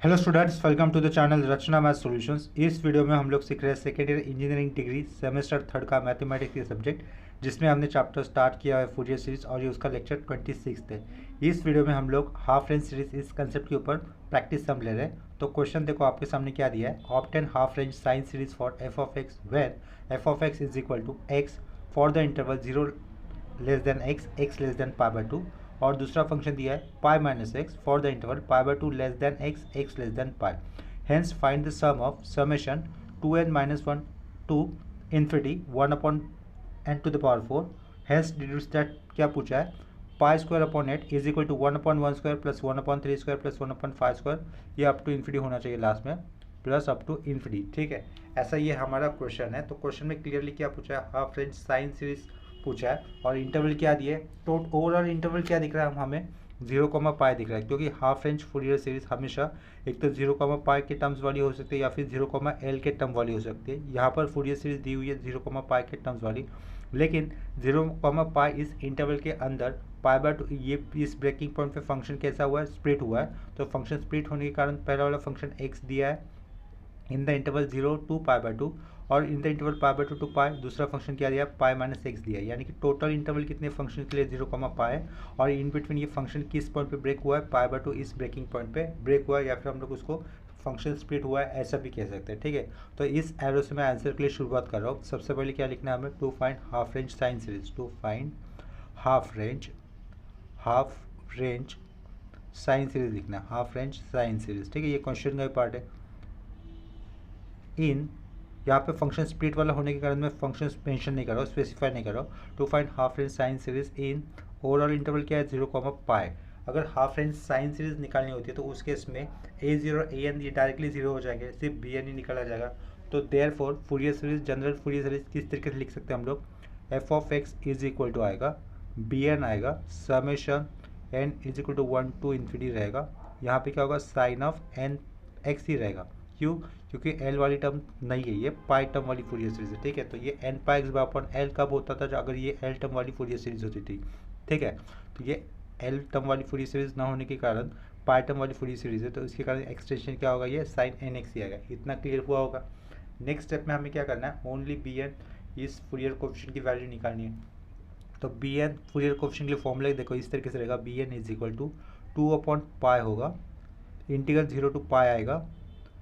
Hello students, welcome to the channel Rachna math solutions. इस video में हम लोग सीख रहे हैं second year engineering degree semester third का मैथमेटिक्स के सब्जेक्ट, जिसमें हमने चैप्टर स्टार्ट किया है फूरियर सीरीज और ये उसका लेक्चर 26 है। इस वीडियो में हम लोग हाफ रेंज सीरीज इस कंसेप्ट के ऊपर प्रैक्टिस सम ले रहे हैं। तो क्वेश्चन देखो आपके सामने क्या दिया है, obtain half range sine series for f of x where f of x is equal to x for the interval 0 less than x less than pi by 2। और दूसरा फंक्शन दिया है pi minus x for the interval pi by 2 less than x less than pi. Hence find the sum of summation 2n minus 1 to infinity 1 upon n to the power 4। Hence deduce that क्या पूछा है, pi square upon 8 is equal to 1 upon 1 square plus 1 upon 3 square plus 1 upon 5 square, ये up to infinity होना चाहिए last में, plus up to infinity. ठीक है, ऐसा ये हमारा क्वेश्चन है। तो क्वेश्चन में क्लियरली क्या पूछा है, हाफ रेंज साइन सीरीज पूछा है और इंटरवल क्या दिए, तो ओवरऑल इंटरवल क्या दिख रहा है हमें 0, पाई दिख रहा है, क्योंकि हाफ रेंज फूरियर सीरीज हमेशा एक तो 0, पाई के टर्म्स वाली हो सकती है या फिर 0, एल के टर्म वाली हो सकती है। यहाँ पर फूरियर सीरीज दी हुई है 0, पाई के टर्म्स वाली, लेकिन 0, पाई इस इंटरवल के अंदर पाई बाय 2, ये इस ब्रेकिंग पॉइंट पे फंक्शन कैसा हुआ है, स्प्लिट हुआ है। तो फंक्शन स्प्लिट होने के कारण पहला वाला फंक्शन एक्स दिया है in the interval 0 to pi by 2 और in the interval pi by 2 to pi दूसरा फंक्शन क्या दिया, पाई माइनस एक्स दिया है। यानी कि टोटल इंटरवल कितने फंक्शन के लिए 0, पाई है और इन बिटवीन ये फंक्शन किस पॉइंट पे ब्रेक हुआ है, पाई बाय 2 इस ब्रेकिंग पॉइंट पे ब्रेक हुआ है, या फिर हम लोग उसको फंक्शन स्प्लिट हुआ है ऐसा भी कह सकते हैं। ठीक है, तो इस एरो से मैं आंसर के लिए शुरुआत कर रहा हूँ। सबसे पहले क्या लिखना है हमें, to find half range sine series, to find half range sine series लिखना है, हाफ रेंज साइन सीरीज। ठीक है, ये क्वेश्चन का पार्ट है। इन यहाँ पे फंक्शन स्प्लिट वाला होने के कारण मैं फंक्शन मेंशन नहीं कर रहा हूँ, स्पेसिफाई नहीं कर रहा हूँ। To find half range sine series in overall interval क्या है 0, पाई। अगर हाफ रेंज साइन सीरीज निकालनी होती है तो उस केस में a0 an ये डायरेक्टली 0 हो जाएंगे, सिर्फ bn ही निकाला जाएगा। तो therefore Fourier series, general Fourier series किस तरीके से लिख सकते हैं हम लोग, f of x is equal to आएगा bn आएगा summation n is equal to 1 to infinity रहेगा। यहाँ पे क्या होगा, साइन ऑफ n x ही रहेगा। क्यों, क्योंकि एल वाली टर्म नहीं है, ये पाई टर्म वाली फूरियर सीरीज है। ठीक है, तो ये n pi x upon L कब होता था, अगर ये एल टर्म वाली फूरियर सीरीज होती थी। ठीक है, तो ये एल टर्म वाली फूरियर सीरीज ना होने के कारण पाई टर्म वाली फूरियर सीरीज है, तो इसके कारण एक्सटेंशन क्या होगा, ये साइन एन एक्स ही आएगा। इतना क्लियर हुआ होगा। नेक्स्ट स्टेप में हमें क्या करना है, ओनली बी एन इस फूरियर कोएफिशिएंट की वैल्यू निकालनी है। तो बी एन फूरियर कोएफिशिएंट के लिए फॉर्मूला देखो इस तरीके से रहेगा, B n is equal to 2 upon pi होगा, इंटीग्रल 0 टू पाई आएगा,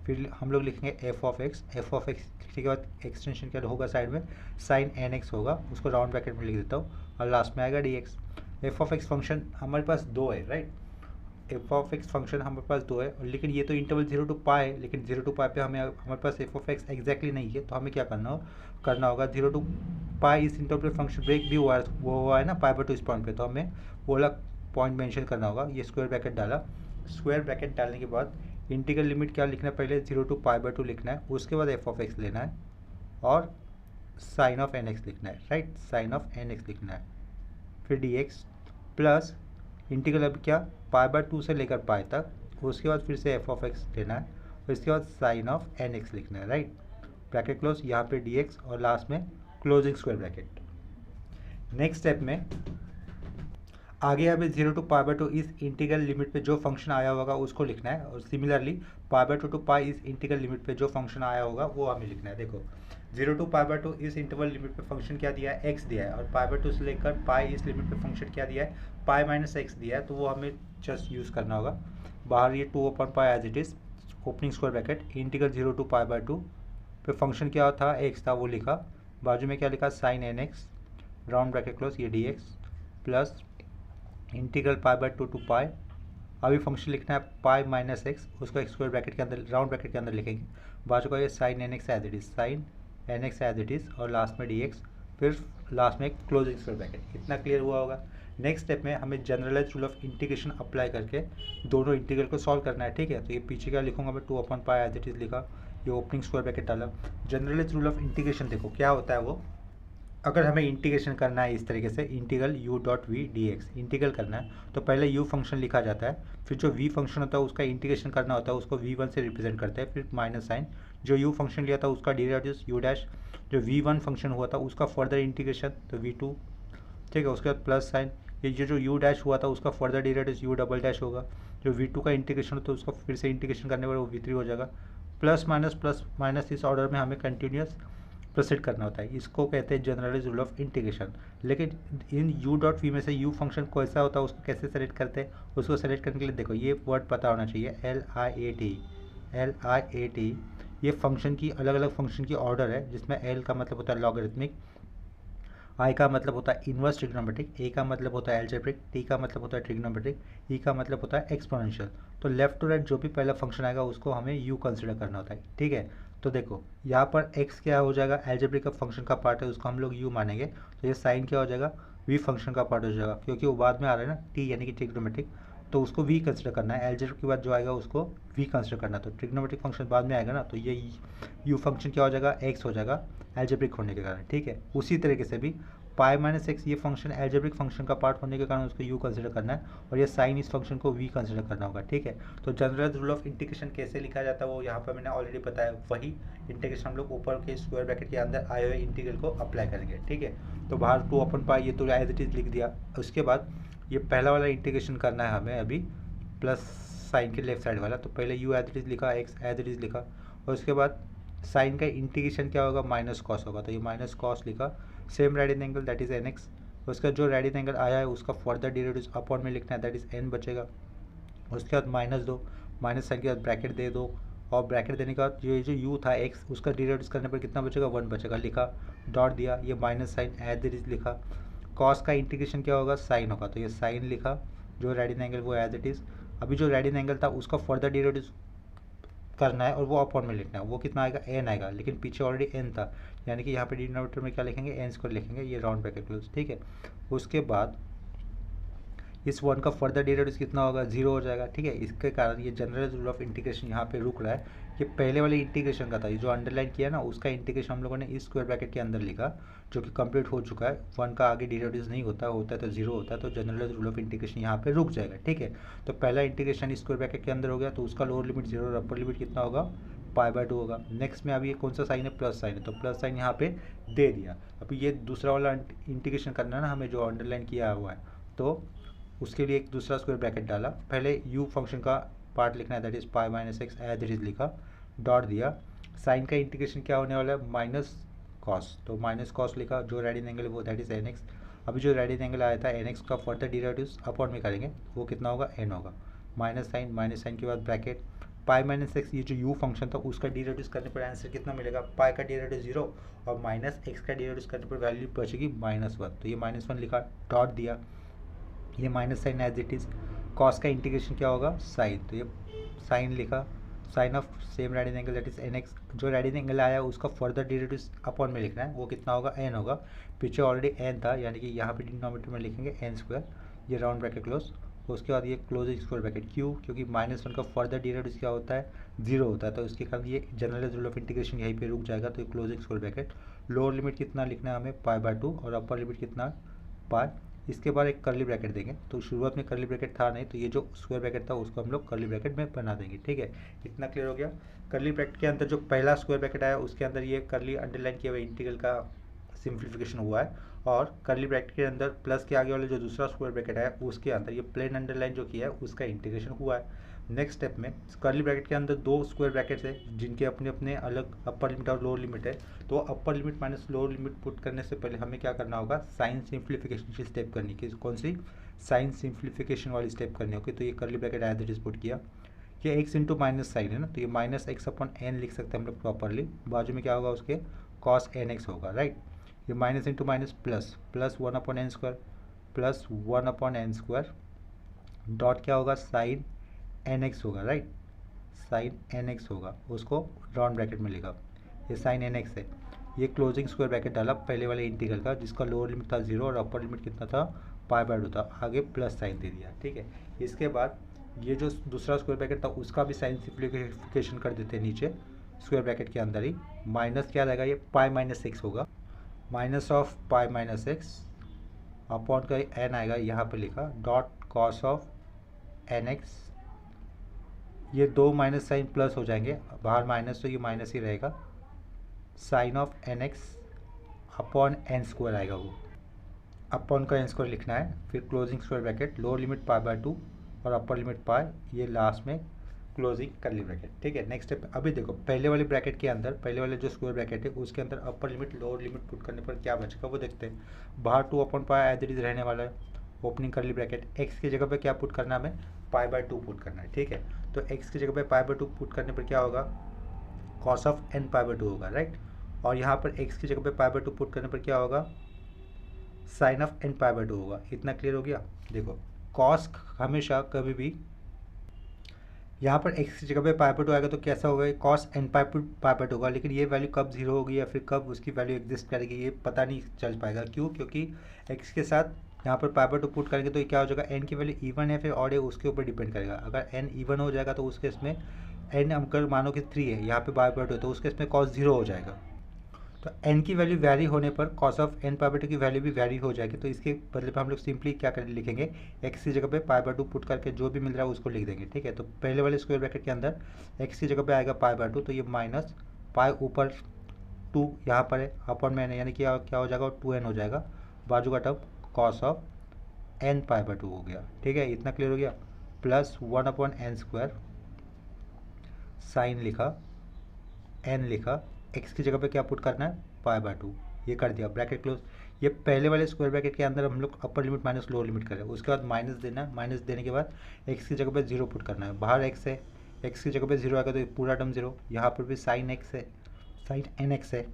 फिर हम लोग लिखेंगे एफ ऑफ एक्स लिखने के बाद एक्सटेंशन क्या होगा साइड में, साइन एन एक्स होगा, उसको राउंड ब्रैकेट में लिख देता हूँ और लास्ट में आएगा D x. F of x function हमारे पास दो है, right, F of x function हमारे पास दो है, लेकिन ये तो इंटरवल 0 टू पाई है, लेकिन 0 टू पाई पे हमारे पास एफ ऑफ एक्स एग्जैक्टली नहीं है। तो हमें क्या करना होगा 0 टू पाई इस इंटरवल पे फंक्शन ब्रेक भी हुआ है ना पाई बाय 2 इस पॉइंट पे, तो हमें वो वाला पॉइंट मेंशन करना होगा। ये स्क्वायर ब्रैकेट डाला, स्क्वायर ब्रैकेट डालने के बाद इंटीग्रल लिमिट क्या लिखना है, पहले 0 टू पाई बाय 2 लिखना है, उसके बाद एफ ऑफ एक्स लेना है और साइन ऑफ एन एक्स लिखना है, right, sine of n x लिखना है, फिर डी एक्स प्लस इंटीग्रल अब क्या पाई बाय 2 से लेकर पाई तक, उसके बाद फिर से एफ ऑफ एक्स लेना है और इसके बाद साइन ऑफ एन एक्स लिखना है, राइट, ब्रैकेट क्लोज, यहाँ पे डी एक्स और लास्ट में closing square bracket. Next step में आगे यहाँ पे 0 टू पाई बाय 2 इस इंटीग्रल लिमिट पे जो फंक्शन आया होगा उसको लिखना है, और सिमिलरली पाई बाय 2 टू पाई इस इंटीग्रल लिमिट पे जो फंक्शन आया होगा वो हमें लिखना है। देखो 0 टू पाई बाय 2 इस इंटरवल लिमिट पे फंक्शन क्या दिया है, एक्स दिया है, और पाई बाय 2 से लेकर पाई इस लिमिट पे फंक्शन क्या दिया है, पाई माइनस एक्स दिया है, तो वो हमें जस्ट यूज़ करना होगा। बाहर ये 2 upon pi as it is, opening square bracket, integral 0 to pi by 2 पे फंक्शन क्या था, एक्स था, वो लिखा, बाजू में क्या लिखा, sine n x, round bracket close, ये d x plus integral pi by 2 to pi, अभी फंक्शन लिखना है पाई माइनस एक्स, उसको एक स्क्वायर ब्रैकेट के अंदर राउंड ब्रैकेट के अंदर लिखेंगे, बाजू का ये sine n x as it is, sine n x as it is और लास्ट में डी एक्स, फिर लास्ट में क्लोजिंग स्क्वायर ब्रैकेट। इतना क्लियर हुआ होगा। नेक्स्ट स्टेप में हमें generalize rule of integration apply करके दोनों इंटीग्रल को सॉल्व करना है। ठीक है, तो ये पीछे क्या लिखूंगा मैं, 2 upon pi as it is लिखा, ये ओपनिंग स्क्वायर ब्रैकेट डाला। जनरलाइज रूल ऑफ इंटीग्रेशन देखो क्या होता है वो, अगर हमें इंटीग्रेशन करना है इस तरीके से, integral u dot v d x integral करना है, तो पहले u फंक्शन लिखा जाता है, फिर जो v फंक्शन होता है उसका इंटीग्रेशन करना होता है, उसको v1 से रिप्रेजेंट करते हैं, फिर माइनस साइन, जो u फंक्शन लिया था उसका डेरिवेटिव u डैश, जो v1 फंक्शन हुआ था उसका फर्दर इंटीग्रेशन तो v2, ठीक है, उसके बाद प्लस साइन, ये जो u डैश हुआ था उसका further derivative u double dash होगा, जो v2 का इंटीग्रेशन हो तो उसको फिर से इंटीग्रेशन करने पर वो v3 हो जाएगा। प्लस माइनस इस ऑर्डर में हमें कंटिन्यूस प्रोसीड करना होता है, इसको कहते हैं जनरलाइज रूल ऑफ इंटीग्रेशन। लेकिन इन यू डॉट वी में से यू फंक्शन कैसा होता है उसको कैसे सेलेक्ट करते हैं, उसको सेलेक्ट करने के लिए देखो ये वर्ड पता होना चाहिए, LIAT। ये फंक्शन की अलग अलग फंक्शन की ऑर्डर है, जिसमें L का मतलब होता है लॉगरिथमिक, I का मतलब होता है इनवर्स ट्रिग्नोमेट्रिक, A का मतलब होता है एल्जेब्रिक, T का मतलब होता है ट्रिग्नोमेट्रिक, E का मतलब होता है एक्सपोनेंशियल। तो लेफ्ट टू राइट जो भी पहला फंक्शन आएगा उसको हमें U कंसिडर करना होता है, ठीक है। तो देखो यहाँ पर x क्या हो जाएगा, एल्जेब्रिक का फंक्शन का पार्ट है, उसको हम लोग u मानेंगे। तो ये साइन क्या हो जाएगा, v फंक्शन का पार्ट हो जाएगा, क्योंकि वो बाद में आ रहा है ना t यानी कि ट्रिग्नोमेट्रिक, तो उसको v कंसिडर करना है। एल्जेब्रिक के बाद जो आएगा उसको v कंसिडर करना है, तो ट्रिग्नोमेट्रिक फंक्शन बाद में आएगा ना, तो ये u फंक्शन क्या हो जाएगा, x हो जाएगा एल्जेब्रिक होने के कारण, ठीक है। उसी तरीके से भी पाई माइनस एक्स ये फंक्शन एल्जेब्रिक फंक्शन का पार्ट होने के कारण उसको u कंसिडर करना है, और ये साइन इस फंक्शन को v कंसिडर करना होगा, ठीक है। तो जनरल रूल ऑफ इंटीग्रेशन कैसे लिखा जाता है वो यहाँ पर मैंने ऑलरेडी बताया, वही इंटीग्रेशन हम लोग ऊपर के स्क्वायर ब्रैकेट के अंदर आए हुए इंटीग्रल को अप्लाई करेंगे, ठीक है। तो बाहर 2/पाई ये तो एज इट इज लिख दिया। उसके बाद ये पहला वाला इंटीग्रेशन करना है हमें अभी, प्लस साइन के लेफ्ट साइड वाला, तो पहले u एज इट इज लिखा, x एज इट इज लिखा, और उसके बाद साइन का इंटीग्रेशन क्या होगा, माइनस कॉस होगा, तो ये माइनस कॉस लिखा। Same radian angle that is nx, उसका जो रेडियन एंगल आया है उसका फर्दर डेरिवेटिव अपॉन में लिखना है, दैट इज n बचेगा। उसके बाद माइनस दो, माइनस साइन के बाद ब्रैकेट दे दो, और ब्रैकेट देने के बाद ये जो u था x उसका डेरिवेटिव करने पर कितना बचेगा, 1 बचेगा, लिखा, डॉट दिया, ये minus sine as it is लिखा। कॉस का इंटीग्रेशन क्या होगा, साइन होगा, तो ये साइन लिखा, जो रेडियन एंगल वो एज इट इज़। अभी जो रेडियन एंगल था उसका फर्दर डेरिवेटिव करना है और वो अपॉन में लिखना है, वो कितना आएगा, n आएगा, लेकिन पीछे ऑलरेडी n था, यानी कि यहाँ पे डिनोमिनेटर में क्या लिखेंगे, n² लिखेंगे, ये राउंड ब्रैकेट क्लोज, ठीक है। उसके बाद इस 1 का फर्दर डेरिवेटिव कितना होगा, 0 हो जाएगा, ठीक है। इसके कारण ये जनरल रूल ऑफ इंटीग्रेशन यहाँ पे रुक रहा है। ये पहले वाले इंटीग्रेशन का था, ये जो अंडरलाइन किया ना उसका इंटीग्रेशन हम लोगों ने इस स्क्वायर ब्रैकेट के अंदर लिखा, जो कि कंप्लीट हो चुका है। 1 का आगे डेरिवेटिव नहीं होता है तो 0 होता है, तो जनरल रूल ऑफ इंटीग्रेशन यहाँ पे रुक जाएगा, ठीक है। तो पहला इंटीग्रेशन इस स्क्वायर ब्रैकेट के अंदर हो गया, तो उसका लोअर लिमिट 0 और अपर लिमिट कितना होगा, π/2 होगा। नेक्स्ट में अभी ये कौन सा साइन है, प्लस साइन है, तो प्लस साइन यहाँ पे दे दिया। अभी ये दूसरा वाला इंटीग्रेशन करना है ना हमें, जो अंडरलाइन किया हुआ है, तो उसके लिए एक दूसरा स्क्वायर ब्रैकेट डाला। पहले u फंक्शन का पार्ट लिखना है, that is pi minus x as it is लिखा, डॉट दिया। साइन का इंटीग्रेशन क्या होने वाला है, माइनस कॉस, तो माइनस कॉस लिखा, जो रेडियन एंगल है वो दैट इज nx। अभी जो रेडियन एंगल आया था nx का फर्दर डेरिवेटिव्स अपॉन में करेंगे, वो कितना होगा, n होगा। माइनस साइन के बाद ब्रैकेट, पाई माइनस एक्स, ये जो u फंक्शन था उसका डेरिवेटिव्स करने पर आंसर कितना मिलेगा, पाई का डेरिवेटिव 0 और माइनस एक्स का डेरिवेटिव्स करने पर वैल्यू बचेगी -1, तो ये -1 लिखा, डॉट दिया, ये minus sine as it is. Cos का इंटीग्रेशन क्या होगा, साइन, तो ये साइन लिखा, sine of same radian angle that is nx। जो रेडियन एंगल आया उसका फर्दर डेरिवेटिव अपॉन में लिखना है, वो कितना होगा, n होगा। पीछे ऑलरेडी n था, यानी कि यहाँ पे डिनोमिनेटर में लिखेंगे n², ये राउंड ब्रैकेट क्लोज। उसके बाद ये क्लोजिंग स्क्वायर ब्रैकेट क्यू, क्योंकि -1 का फर्दर डेरिवेटिव क्या होता है, 0 होता है, तो इसके कारण ये जनरल रूल ऑफ इंटीग्रेशन यहीं पे रुक जाएगा। तो ये closing square bracket, lower limit कितना लिखना है हमें, π/2 और अपर लिमिट कितना, पाई। इसके बाद एक कर्ली ब्रैकेट देंगे, तो शुरुआत में कर्ली ब्रैकेट था नहीं, तो ये जो स्क्वायर ब्रैकेट था उसको हम लोग कर्ली ब्रैकेट में बना देंगे, ठीक है। इतना क्लियर हो गया। कर्ली ब्रैकेट के अंदर जो पहला स्क्वायर ब्रैकेट आया उसके अंदर ये कर्ली अंडरलाइन किया हुआ इंटीग्रल का सिंप्लीफिकेशन हुआ है, और कर्ली ब्रैकेट के अंदर प्लस के आगे वाले जो दूसरा स्क्वायर ब्रैकेट आया उसके अंदर ये प्लेन अंडरलाइन जो किया है उसका इंटीग्रेशन हुआ है। नेक्स्ट स्टेप में कर्ली ब्रैकेट के अंदर 2 स्क्वायर ब्रैकेट्स है जिनके अपने अपने अलग अपर लिमिट और लोअर लिमिट है, तो upper limit minus lower limit put करने से पहले हमें क्या करना होगा, साइन सिंप्लीफिकेशन की स्टेप करनी है। कौन सी, साइन सिंप्लीफिकेशन वाली स्टेप करनी होगी। तो ये curly bracket as it is put किया, ये x इंटू माइनस साइन है ना, तो ये -x/n लिख सकते हैं हम लोग प्रॉपरली। बाजू में क्या होगा उसके, cos nx होगा, राइट। ये minus into minus plus, plus 1/n² plus 1/n², dot क्या होगा, साइन nx होगा, राइट, साइन nx होगा, उसको राउंड ब्रैकेट में लिखा, ये साइन nx है। ये क्लोजिंग स्क्वायर ब्रैकेट डाला पहले वाले इंटीग्रल का, जिसका लोअर लिमिट था 0 और अपर लिमिट कितना था, π/2 था, आगे प्लस साइन दे दिया, ठीक है। इसके बाद ये जो दूसरा स्क्वायर ब्रैकेट था उसका भी साइन सिंप्लीफिकेशन कर देते हैं नीचे स्क्वायर ब्रैकेट के अंदर ही। माइनस क्या रहेगा, ये पाई माइनस एक्स होगा, minus of pi minus x upon का n आएगा, यहाँ पे लिखा, डॉट कॉस ऑफ nx। ये 2 माइनस साइन प्लस हो जाएंगे, बाहर माइनस तो ये माइनस ही रहेगा, sign of nx upon n² आएगा, वो अपॉन का n² लिखना है। फिर closing square bracket, lower limit π/2 और अपर लिमिट पाई, ये लास्ट में क्लोजिंग करली ब्रैकेट। ठीक है, नेक्स्ट स्टेप। अभी देखो पहले वाले ब्रैकेट के अंदर, पहले वाले जो स्क्वायर ब्रैकेट है उसके अंदर upper limit lower limit put करने पर क्या बचेगा वो देखते हैं। बाहर 2/पाई एज इट इज रहने वाला है, ओपनिंग करली ब्रैकेट। एक्स की जगह पे क्या पुट करना है हमें, पाई/2 पुट करना है। ठीक है, तो एक्स की जगह पे पाई/2 पुट करने पर क्या होगा, कॉस ऑफ n पाई/2 होगा, राइट। और यहाँ पर एक्स की जगह पे पाई/2 पुट करने पर क्या होगा, साइन ऑफ n पाई/2 होगा। इतना क्लियर हो गया। देखो कॉस हमेशा कभी भी यहाँ पर x की जगह पे पाई/2 आएगा तो कैसा होगा, कॉस n पाई/2 होगा, लेकिन ये वैल्यू कब जीरो होगी या फिर कब उसकी वैल्यू एग्जिस्ट करेगी ये पता नहीं चल पाएगा। क्यों, क्योंकि x के साथ यहाँ पर पाई/2 पुट करेंगे तो ये क्या हो जाएगा, n की वैल्यू इवन है फिर ऑड है उसके ऊपर डिपेंड करेगा। अगर n इवन हो जाएगा तो उस केस में n अगर मानो कि 3 है, यहाँ पे पाई/2 है तो उस केस में कॉस 0 हो जाएगा। तो n की वैल्यू वैरी होने पर कॉस ऑफ n पाई/2 की वैल्यू भी वैरी हो जाएगी। तो इसके बदले पर हम लोग सिंपली क्या कर लिखेंगे, x की जगह पे पाई/2 पुट करके जो भी मिल रहा है उसको लिख देंगे। ठीक है, तो पहले वाले स्क्वायर ब्रैकेट के अंदर x की जगह पे आएगा पाई/2, तो ये माइनस पाई ऊपर 2 यहाँ पर है अपॉन में यानी कि क्या हो जाएगा 2n हो जाएगा, बाजू का टर्म कॉस ऑफ n पाई/2 हो गया। ठीक है, इतना क्लियर हो गया। प्लस 1/n² साइन लिखा, n लिखा, x की जगह पे क्या पुट करना है, पाई/2, ये कर दिया, ब्रैकेट क्लोज। ये पहले वाले स्क्वायर ब्रैकेट के अंदर हम लोग upper limit minus lower limit करें, उसके बाद माइनस देना है, माइनस देने के बाद x की जगह पे 0 पुट करना है। बाहर x है, x की जगह पे 0 आएगा तो ये पूरा टर्म 0, यहाँ पर भी साइन x है, साइन nx है,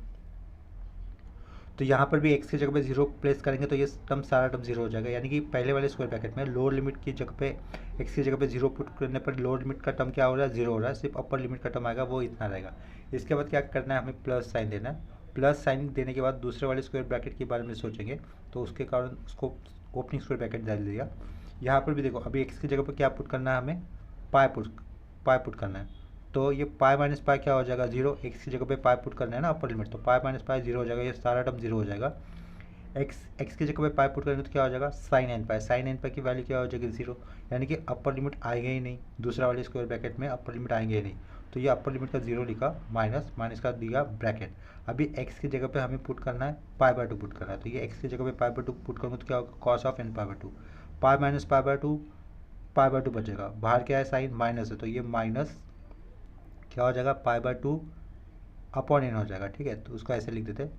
तो यहाँ पर भी x की जगह पे 0 प्लेस करेंगे तो ये टर्म सारा टर्म 0 हो जाएगा। यानी कि पहले वाले स्क्वायर ब्रैकेट में लोअर लिमिट की जगह पे x की जगह पे 0 पुट करने पर लोअर लिमिट का टर्म क्या हो रहा है, 0 हो रहा है, सिर्फ अपर लिमिट का टर्म आएगा वो इतना रहेगा। इसके बाद क्या करना है, हमें प्लस साइन देना है। प्लस साइन देने के बाद दूसरे वाले स्क्वायर ब्रैकेट के बारे में सोचेंगे तो उसके कारण उसको ओपनिंग स्क्वायर ब्रैकेट डाल दिया। यहाँ पर भी देखो अभी x की जगह पर क्या पुट करना है, हमें पाई पुट करना है, तो ये पाई माइनस पाई क्या हो जाएगा 0, एक्स की जगह पे पाई पुट करना है ना अपर लिमिट, तो पाई माइनस पाई 0 हो जाएगा, ये सारा टर्म 0 हो जाएगा। एक्स की जगह पे पाई पुट करेंगे तो क्या हो जाएगा, साइन n पाई, साइन n पाई की वैल्यू क्या हो जाएगी 0, यानी कि अपर लिमिट आएगा ही नहीं, दूसरा वाले स्क्वायर ब्रैकेट में अपर लिमिट आएंगे ही नहीं। तो ये अपर लिमिट का 0 लिखा, माइनस माइनस का दिया ब्रैकेट। अभी एक्स की जगह पे हमें पुट करना है पाई/2 पुट करना है, तो ये एक्स की जगह पे पाई/2 पुट करूँगा तो क्या होगा, कॉस ऑफ n पाई/2, पाई माइनस पाई/2 बचेगा, बाहर क्या है साइन माइनस है तो ये माइनस क्या हो जाएगा, पाई/2 अपॉन n हो जाएगा। ठीक है, तो उसको ऐसे लिख देते,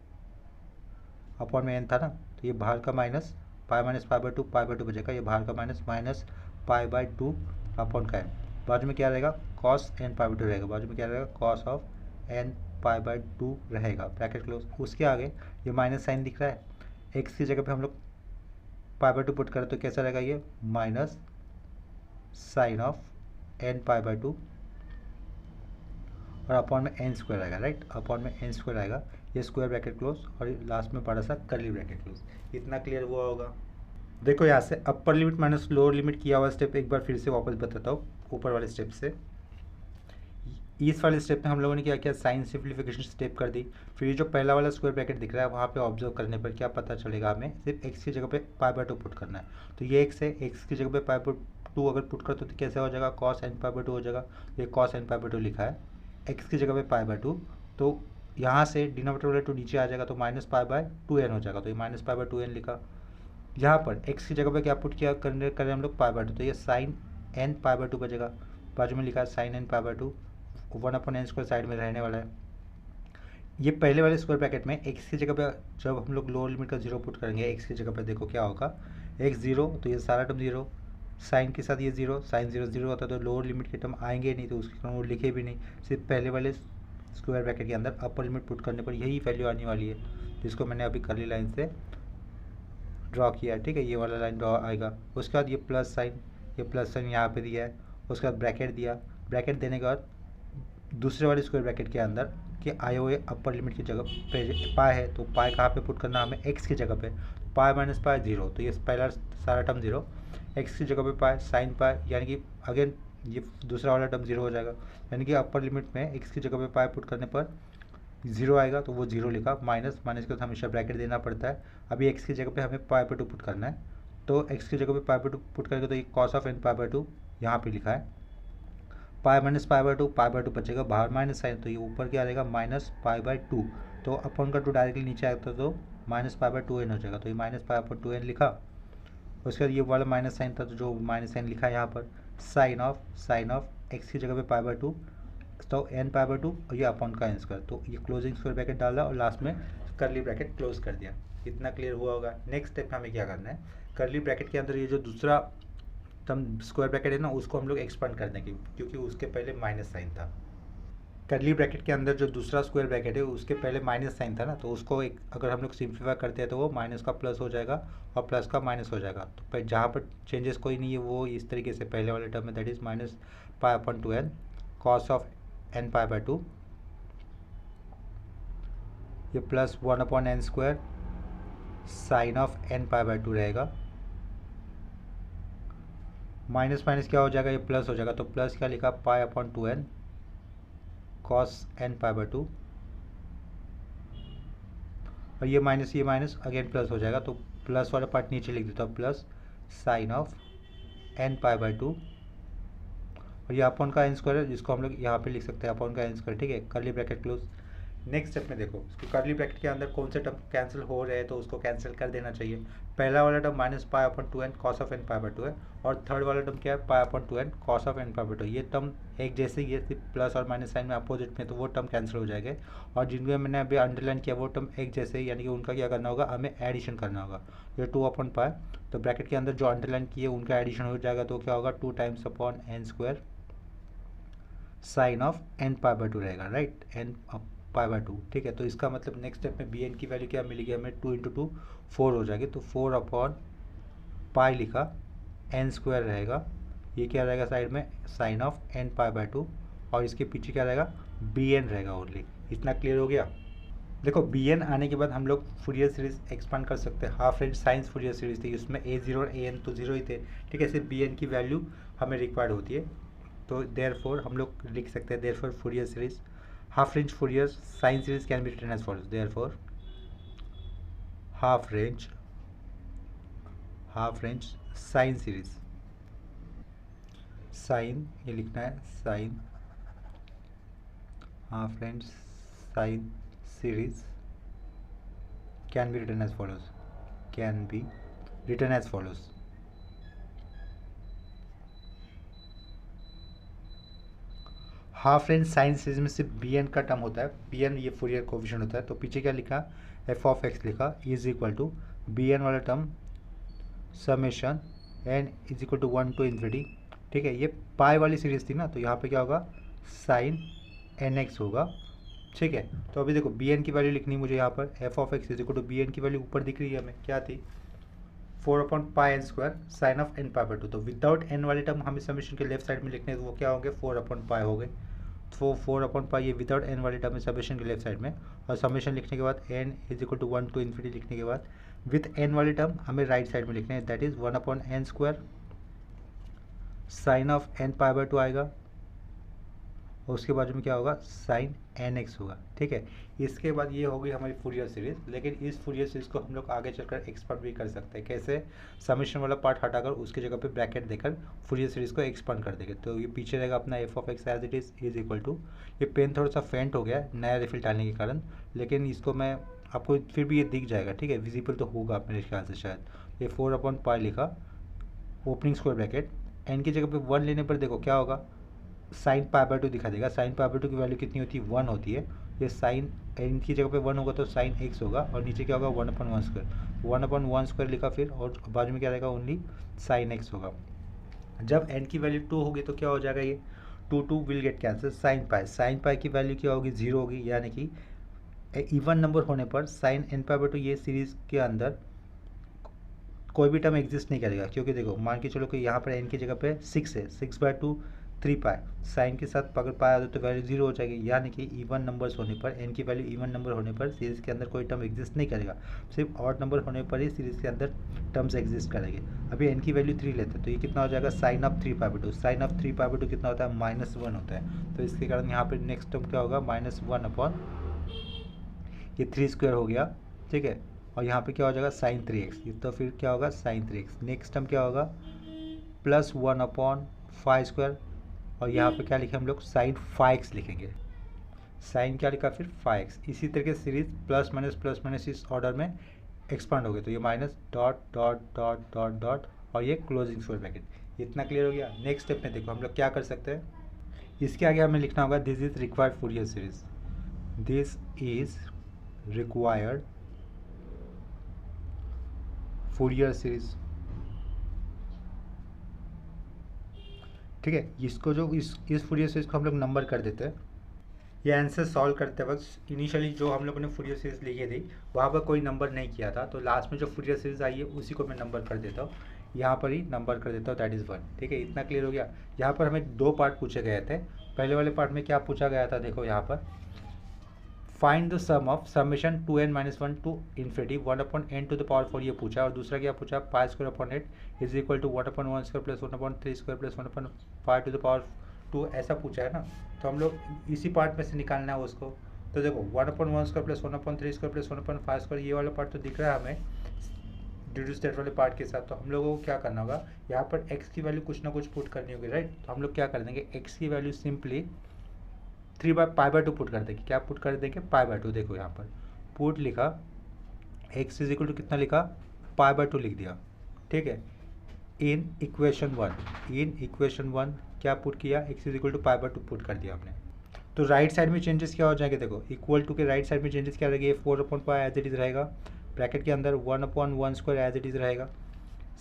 अपॉन में n था ना, तो ये बाहर का माइनस पाई माइनस पाई/2 बचेगा, ये बाहर का माइनस माइनस पाई/2 अपॉन का n, बाजू में क्या रहेगा, कॉस n पाई/2 रहेगा, बाजू में क्या रहेगा, कॉस ऑफ n पाई/2 रहेगा, ब्रैकेट क्लोज। उसके आगे ये माइनस साइन दिख रहा है, एक्स की जगह पे हम लोग पाई/2 पुट करें तो कैसा रहेगा, ये माइनस साइन ऑफ n पाई/2 और अपॉन में n² आएगा, राइट, अपॉन में n² आएगा, ये स्क्वायर ब्रैकेट क्लोज और लास्ट में बड़ा सा कर्ली ब्रैकेट क्लोज। इतना क्लियर हुआ होगा। देखो यहाँ से upper limit minus lower limit किया हुआ स्टेप एक बार फिर से वापस बताता हूँ ऊपर वाले स्टेप से। इस वाले स्टेप में हम लोगों ने क्या किया, साइन सिंप्लीफिकेशन स्टेप कर दी। फिर ये जो पहला वाला स्क्वायर ब्रैकेट दिख रहा है वहाँ पे ऑब्जर्व करने पर क्या पता चलेगा, हमें सिर्फ एक्स की जगह पे पाई/2 पुट करना है, तो ये एक्स है, एक्स की जगह पे पाई/2 अगर पुट करते तो कैसे हो जाएगा, कॉस n पाई/2 हो जाएगा, ये कॉस n पाई/2 लिखा है, एक्स की जगह पे पाई/2, तो यहाँ से डिनोमिनेटर वाला 2 नीचे आ जाएगा तो माइनस पाई/2n हो जाएगा, तो ये माइनस पाई/2n लिखा। यहाँ पर x की जगह पे क्या पुट किया करें हम लोग पाई/2, तो ये साइन n पाई/2 बचेगा, बाजू में लिखा है साइन n पाई/2, 1/n² साइड में रहने वाला है। ये पहले वाले स्क्वायर ब्रैकेट में x की जगह पे जब हम लोग लोअर लिमिट का 0 पुट करेंगे, x की जगह पे देखो क्या होगा, x 0 तो ये सारा टर्म 0, साइन के साथ ये 0, साइन 0 0 होता है तो लोअर लिमिट के टर्म आएंगे नहीं, तो उसके कारण वो लिखे भी नहीं, सिर्फ पहले वाले स्क्वायर ब्रैकेट के अंदर अपर लिमिट पुट करने पर यही वैल्यू आने वाली है, जिसको मैंने अभी कर्ली लाइन से ड्रॉ किया। ठीक है, ये वाला लाइन ड्रॉ आएगा। उसके बाद ये प्लस साइन यहाँ पे दिया है, उसके बाद ब्रैकेट दिया, ब्रैकेट देने के बाद दूसरे वाले स्क्वायर ब्रैकेट के अंदर कि आए हुए अपर लिमिट की जगह पे पाई है, तो पाई कहाँ पे पुट करना हमें, एक्स की जगह पे, पाई माइनस पाई 0, तो ये पहला सारा टर्म 0, एक्स की जगह पे पाई साइन पाई, यानी कि अगेन ये दूसरा वाला टर्म 0 हो जाएगा, यानी कि अपर लिमिट में एक्स की जगह पे पाई पुट करने पर 0 आएगा, तो वो 0 लिखा, माइनस माइनस के साथ हमेशा ब्रैकेट देना पड़ता है। अभी एक्स की जगह पे हमें पाई/2 पुट करना है, तो एक्स की जगह पे पाई/2 पुट करेंगे तो ये कॉस ऑफ n पाई/2 यहाँ पे लिखा है, पाई माइनस पाई/2 बचेगा, बाहर माइनस साइन, तो ये ऊपर क्या रहेगा, माइनस पाई/2, तो अपन का 2 डायरेक्टली नीचे आएगा तो माइनस पाई/2n हो जाएगा, तो ये माइनस पाई/2n लिखा। उसके बाद ये वाला माइनस साइन था, तो जो माइनस साइन लिखा है यहाँ पर साइन ऑफ एक्स की जगह पे पाई बाय 2, तो एन पाई बाय 2 और ये अपॉन का एन स्क्वायर, तो ये क्लोजिंग स्क्वायर ब्रैकेट डाला और लास्ट में करली ब्रैकेट क्लोज कर दिया। इतना क्लियर हुआ होगा। नेक्स्ट स्टेप में हमें क्या करना है, करली ब्रैकेट के अंदर ये जो दूसरा टर्म स्क्वायर ब्रैकेट है ना, उसको हम लोग एक्सपांड कर देंगे क्योंकि उसके पहले माइनस साइन था। करली ब्रैकेट के अंदर जो दूसरा स्क्वायर ब्रैकेट है उसके पहले माइनस साइन था ना, तो उसको एक अगर हम लोग सिंप्लीफाई करते हैं तो वो माइनस का प्लस हो जाएगा और प्लस का माइनस हो जाएगा। तो जहाँ पर चेंजेस कोई नहीं है वो इस तरीके से पहले वाले टर्म में, that is minus pi upon 2n cos of n pi by 2, ये plus 1 upon n square sine of n pi by 2 रहेगा। माइनस माइनस क्या हो जाएगा, ये प्लस हो जाएगा, तो प्लस क्या लिखा पाई upon 2n cos n pi by 2, और ये माइनस अगेन प्लस हो जाएगा, तो प्लस वाला पार्ट नीचे लिख देता हूँ, plus sign of n pi by 2, और ये अपॉन का एन स्क्वायर है जिसको हम लोग यहाँ पे लिख सकते हैं अपॉन का एन स्क्वायर, ठीक है। करली ब्रैकेट क्लोज। नेक्स्ट स्टेप में देखो, करली ब्रैकेट के अंदर कौन से टर्म कैंसिल हो रहे हैं तो उसको कैंसिल कर देना चाहिए। पहला वाला term minus pi upon 2n cos of n pi by 2 है, और थर्ड वाला टर्म क्या है, पाई upon 2n cos of n pi by 2। ये टर्म एक जैसे ये प्लस और माइनस साइन में अपोजिट में, तो वो टर्म कैंसिल हो जाएंगे। और जिनमें मैंने अभी अंडरलाइन किया वो टर्म एक जैसे, यानी कि उनका क्या करना होगा, हमें एडिशन करना होगा। ये 2 अपॉन पाई, तो ब्रैकेट के अंदर जो अंडरलाइन किए उनका एडिशन हो जाएगा, तो क्या होगा 2 times upon n square sine of n pi by 2 रहेगा, राइट, n पाई बाय 2, ठीक है। तो इसका मतलब नेक्स्ट स्टेप में bn की वैल्यू क्या मिलेगी हमें, 2 इंटू 2 4 हो जाएगी, तो 4 अपॉन पाई लिखा, n स्क्वायर रहेगा, ये क्या रहेगा साइड में sine of n pi by 2, और इसके पीछे क्या रहेगा bn रहेगा ओनली। इतना क्लियर हो गया। देखो bn आने के बाद हम लोग फूरियर सीरीज एक्सपांड कर सकते हैं। Half range science Fourier series थी, उसमें a0 और an तो जीरो ही थे, ठीक है। सिर्फ bn की वैल्यू हमें रिक्वायर्ड होती है, तो देयरफॉर हम लोग लिख सकते हैं therefore Fourier series half range Fourier sine series can be written as follows, therefore half range sine series, sine ये लिखना है sine, half range sine series can be written as follows, half range sine series में सिर्फ bn का term होता है, bn ये Fourier coefficient होता है, तो पीछे क्या लिखा f ऑफ x लिखा इज इक्वल टू bn वाला term summation n is equal to 1 to infinity, ठीक है। ये पाई वाली सीरीज थी ना, तो यहाँ पे क्या होगा साइन nx होगा, ठीक है। तो अभी देखो bn की वैल्यू लिखनी मुझे यहाँ पर, f of x is equal to bn की वैल्यू ऊपर दिख रही है हमें, क्या थी 4 upon pi n square sine of n pi by 2, तो विदाउट n वाले टर्म हमें समेशन के लेफ्ट साइड में लिखने हैं, तो वो क्या होंगे 4 अपॉन पाई हो गए, तो 4 अपॉन पाई ये विदाउट n वाले टर्म में समेशन के लेफ्ट साइड में, और समेशन लिखने के बाद n is equal to 1 to infinity लिखने के बाद विथ n वाले टर्म हमें राइट साइड में लिखने हैं, that is 1 upon n square sine of n pi by 2 आएगा, और उसके बाजू में क्या होगा साइन nx होगा, ठीक है। इसके बाद ये होगी हमारी फूरियर सीरीज, लेकिन इस फूरियर सीरीज को हम लोग आगे चलकर एक्सपांड भी कर सकते हैं। कैसे, समेशन वाला पार्ट हटाकर उसकी जगह पे ब्रैकेट देकर फूरियर सीरीज को एक्सपांड कर देंगे, तो ये पीछे रहेगा अपना f of x as it is equal to, ये पेन थोड़ा सा फेंट हो गया नया रिफिल डालने के कारण, लेकिन इसको मैं आपको फिर भी ये दिख जाएगा, ठीक है, विजिबल तो होगा मेरे ख्याल से शायद। ये 4 अपॉन पाई लिखा ओपनिंग स्क्वायर ब्रैकेट, एन की जगह पे 1 लेने पर देखो क्या होगा साइन पाई बाय 2 दिखा देगा, साइन पाई बाय 2 की वैल्यू कितनी होती है 1 होती है, ये साइन एन की जगह पे 1 होगा तो साइन x होगा, और नीचे क्या होगा 1 अपॉन 1 स्क्वायर, 1 अपॉन 1 स्क्वायर लिखा फिर, और बाजू में क्या रहेगा ओनली साइन x होगा। जब n की वैल्यू 2 होगी तो क्या हो जाएगा, ये 2 will get cancel, sine pi की वैल्यू क्या होगी 0 होगी, यानी कि इवन नंबर होने पर साइन n पाई बाय 2 ये सीरीज के अंदर कोई भी टर्म एग्जिस्ट नहीं करेगा, क्योंकि देखो मान के चलो कि यहाँ पर n की जगह पे 6 है, 6 बाय 2 3 पाई, साइन के साथ अगर पाई आता तो वैल्यू 0 हो जाएगी, यानी कि इवन नंबर्स होने पर n की वैल्यू इवन नंबर होने पर सीरीज़ के अंदर कोई टर्म एग्जिस्ट नहीं करेगा, सिर्फ ऑड नंबर होने पर ही सीरीज़ के अंदर टर्म्स एग्जिस्ट करेंगे। अभी n की वैल्यू 3 लेते हैं तो ये कितना हो जाएगा sine of 3 pi by 2, sine of 3 pi by 2 कितना होता है -1 होता है, तो इसके कारण यहाँ पर नेक्स्ट टर्म क्या होगा -1 अपॉन ये 3 स्क्वायर हो गया, ठीक है, और यहाँ पे क्या हो जाएगा साइन 3x, तो फिर क्या होगा साइन 3x। नेक्स्ट टर्म क्या होगा +1 अपॉन 5 स्क्वायर, और यहाँ पे क्या लिखे हम लोग साइन 5x लिखेंगे, साइन क्या लिखा फिर 5x। इसी तरीके से सीरीज प्लस माइनस इस ऑर्डर में एक्सपांड हो गया, तो ये minus dot dot dot dot dot और ये क्लोजिंग स्क्वायर ब्रैकेट। इतना क्लियर हो गया। नेक्स्ट स्टेप में देखो हम लोग क्या कर सकते हैं, इसके आगे हमें लिखना होगा this is required Fourier series, this is required Fourier series. ठीक है, इसको जो इस फूरियर सीरीज को हम लोग नंबर कर देते हैं। ये आंसर सॉल्व करते वक्त इनिशियली जो हम लोगों ने फूरियर सीरीज लिखी थी वहाँ पर कोई नंबर नहीं किया था, तो लास्ट में जो फूरियर सीरीज आई है उसी को मैं नंबर कर देता हूँ, यहाँ पर ही नंबर कर देता हूँ, दैट इज़ 1। ठीक है, इतना क्लियर हो गया। यहाँ पर हमें 2 पार्ट पूछे गए थे। पहले वाले पार्ट में क्या पूछा गया था, देखो यहाँ पर find the sum of summation 2n-1 to infinity 1/n to the power 4 ये पूछा, और दूसरा क्या पूछा, pi square upon 8 is equal to 1/1 square plus 1/3 square plus 1/5 to the power 2 ऐसा पूछा है ना। तो हम लोग इसी पार्ट में से निकालना है उसको। तो देखो 1/1 square plus 1/3 square plus 1/5 square ये वाला पार्ट तो दिख रहा है हमें डिड्यूस दैट वाले पार्ट के साथ। तो हम लोगों को क्या करना होगा, यहाँ पर x की वैल्यू कुछ ना कुछ पुट करनी होगी, राइट। तो हम लोग क्या कर देंगे, x की वैल्यू सिंपली 3/π/2 पुट कर देंगे। क्या पुट कर देंगे, π/2। देखो यहाँ पर पुट लिखा, x इज इक्वल टू कितना लिखा, π/2 लिख दिया। ठीक है, इन इक्वेशन 1 क्या पुट किया, x is equal to π/2 put कर दिया हमने। तो राइट साइड में चेंजेस क्या हो जाएंगे, देखो इक्वल टू के राइट साइड में चेंजेस क्या रहेगा, 4/π एज इट इज़ रहेगा, ब्रैकेट के अंदर 1/1 स्क्वायर एज इट इज़ रहेगा।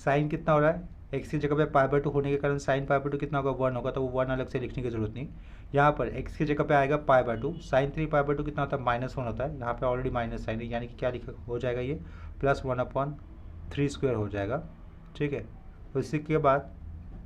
साइन कितना हो रहा है, x की जगह पे π/2 होने के कारण साइन π/2 कितना होगा, 1 होगा, तो वो 1 अलग से लिखने की जरूरत नहीं। यहाँ पर x की जगह पे आएगा π/2, साइन 3π/2 कितना होता है, -1 होता है। यहाँ पे ऑलरेडी माइनस साइन है, यानी कि क्या लिखा हो जाएगा, ये प्लस 1/3 स्क्वायर हो जाएगा। ठीक है, तो इसी के बाद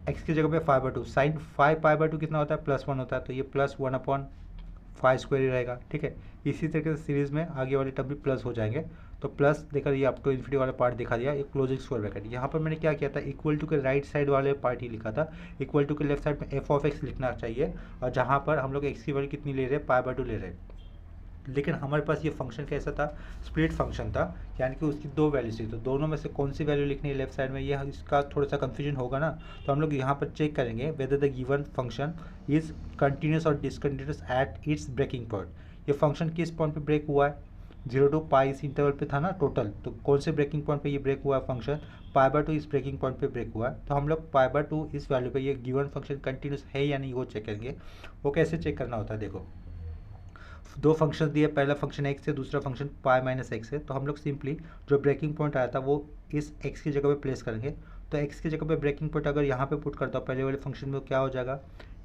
x की जगह पे 5/2, साइन 5π/2 कितना होता है, +1 होता है, तो ये प्लस 1/5 स्क्वायर ही रहेगा। ठीक है, इसी तरीके से सीरीज में आगे वाले टर्म भी प्लस हो जाएंगे। तो प्लस देखकर ये अप टू इन्फिनिटी वाला पार्ट दिखा दिया, एक क्लोजिंग स्क्वायर ब्रैकेट। यहाँ पर मैंने क्या किया था, इक्वल टू के राइट साइड वाले पार्ट ही लिखा था, इक्वल टू के लेफ्ट साइड में f(x) लिखना चाहिए, और जहाँ पर हम लोग x की वैल्यू कितनी ले रहे हैं, π/2 ले रहे हैं। लेकिन हमारे पास ये फंक्शन कैसा था, स्प्लिट फंक्शन था, यानी कि उसकी 2 वैल्यूज थी, तो दोनों में से कौन सी वैल्यू लिखनी है लेफ्ट साइड में, ये इसका थोड़ा सा कंफ्यूजन होगा ना। तो हम लोग यहाँ पर चेक करेंगे whether the given function is continuous और discontinuous at its breaking point. ये फंक्शन किस पॉइंट पे ब्रेक हुआ है, 0 to π इस इंटरवल पे था ना टोटल, तो कौन से ब्रेकिंग पॉइंट पे ये ब्रेक हुआ है फंक्शन, π/2 इस ब्रेकिंग पॉइंट पे ब्रेक हुआ है। तो हम लोग π/2 इस वैल्यू पे ये गिवन फंक्शन कंटिन्यूस है या नहीं वो चेक करेंगे। वो कैसे चेक करना होता है, देखो 2 फंक्शन दिए, पहला फंक्शन x है, दूसरा फंक्शन π-x है। तो हम लोग सिंपली जो ब्रेकिंग पॉइंट आया था वो इस x की जगह पे प्लेस करेंगे। तो x की जगह पे ब्रेकिंग पॉइंट अगर यहाँ पे पुट करता हूँ पहले वाले फंक्शन में, क्या हो जाएगा,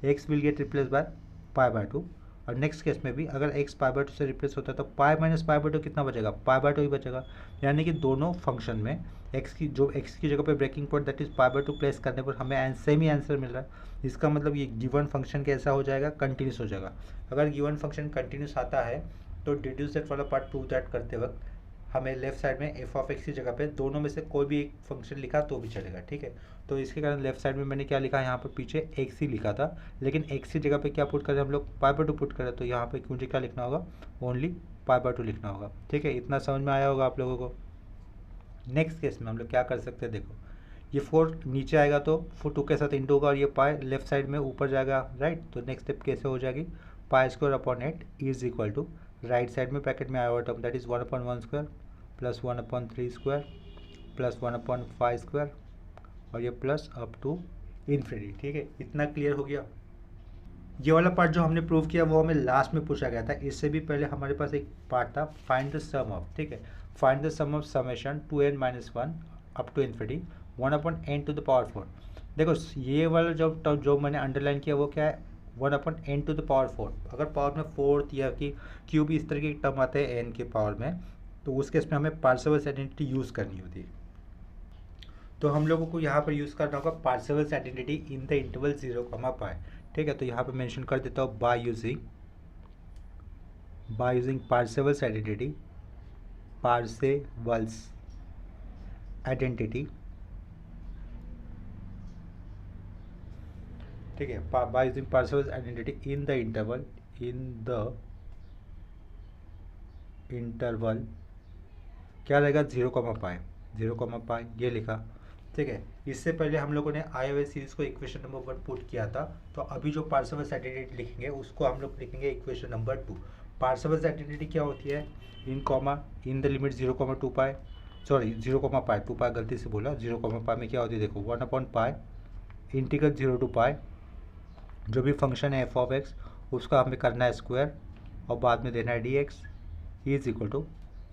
x will get replace by π/2, और नेक्स्ट केस में भी अगर x π/2 से रिप्लेस होता है तो π-π/2 कितना बचेगा, π/2 ही बचेगा। यानी कि दोनों फंक्शन में x की जगह पे breaking point that is π/2 place करने पर हमें सेम ही आंसर मिल रहा है। इसका मतलब ये गिवन फंक्शन कैसा हो जाएगा, कंटिन्यूस हो जाएगा। अगर गिवन फंक्शन कंटिन्यूस आता है तो डिड्यूस दैट वाला पार्ट प्रूव दैट करते वक्त हमें लेफ्ट साइड में f(x) की जगह पे दोनों में से कोई भी एक फंक्शन लिखा तो भी चलेगा। ठीक है, तो इसके कारण लेफ्ट साइड में मैंने क्या लिखा, यहाँ पर पीछे x ही लिखा था, लेकिन x की जगह पे क्या पुट करें हम लोग, π/2 पुट करें, तो यहाँ पे मुझे क्या लिखना होगा, ओनली π/2 लिखना होगा। ठीक है, इतना समझ में आया होगा आप लोगों को। नेक्स्ट केस में हम लोग क्या कर सकते हैं, देखो ये 4 नीचे आएगा तो 2 के साथ इंटू होगा, और ये पाई लेफ्ट साइड में ऊपर जाएगा, राइट। तो नेक्स्ट स्टेप कैसे हो जाएगी, π² is equal to right side में ब्रैकेट में आया हुआ term that is 1/1 square plus 1/3 square plus 1/5 square, और ये प्लस अप टू इन्फिनिटी। ठीक है, इतना क्लियर हो गया। ये वाला पार्ट जो हमने प्रूव किया वो हमें लास्ट में पूछा गया था, इससे भी पहले हमारे पास एक पार्ट था फाइंड द सम ऑफ। ठीक है, find the sum of summation 2n-1 up to infinity 1/n to the power 4। देखो ये वाला जो मैंने अंडरलाइन किया वो क्या है, 1/n टू द पावर 4। अगर पावर में फोर्थ या कि क्यूब इस तरह के टर्म आते हैं n के पावर में, तो उस केस में हमें पार्सेवल्स आइडेंटिटी यूज़ करनी होती है। तो हम लोगों को यहाँ पर यूज़ करना होगा पार्सेवल्स आइडेंटिटी इन द इंटरवल 0, π। ठीक है, तो यहाँ पे मेंशन कर देता हूँ बाय यूजिंग पार्सेवल्स आइडेंटिटी, ठीक है, by using Parseval's identity in the interval क्या रहेगा, 0, π ये लिखा। ठीक है, इससे पहले हम लोगों ने आई हुए सीरीज को इक्वेशन नंबर 1 पुट किया था, तो अभी जो पार्सेवल्स आइडेंटिटी लिखेंगे उसको हम लोग लिखेंगे इक्वेशन नंबर 2। पार्सेवल्स आइडेंटिटी क्या होती है, in the limit 0, 2 π sorry 0, to pi गलती से बोला, 0, में क्या होती है देखो 1/पाई इंटीग्रल 0 to पाई, जो भी फंक्शन है एफ ऑफ एक्स उसका हमें करना है स्क्वायर और बाद में देना है d x is equal to,